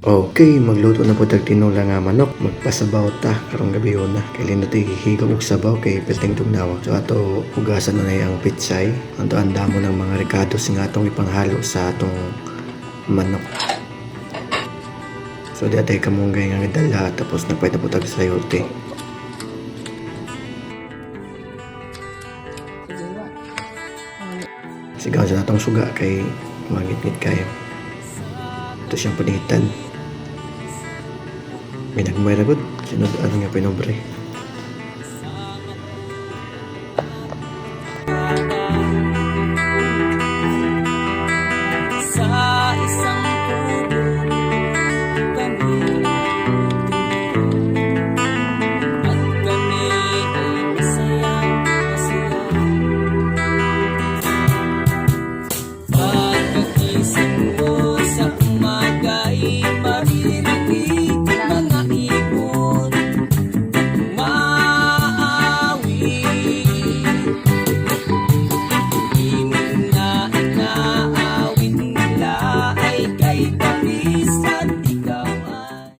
Okay, magluto na po tag tinola nga manok. Magpasabaw ta karong gabi na. Kay lindot higop og sabaw kay perting tugnawa. So ato hugasan na ang pitsay. Anto anda mo ng mga ricados nga atong ipanghalo sa atong manok. So di atay kamunggay nga dala tapos napay na po tag sayote. Sigaw sa atong suga kay mangit-ngit kayo. Ito siyang panitan. May nagmay ragod. Sinod ano nga pinobre.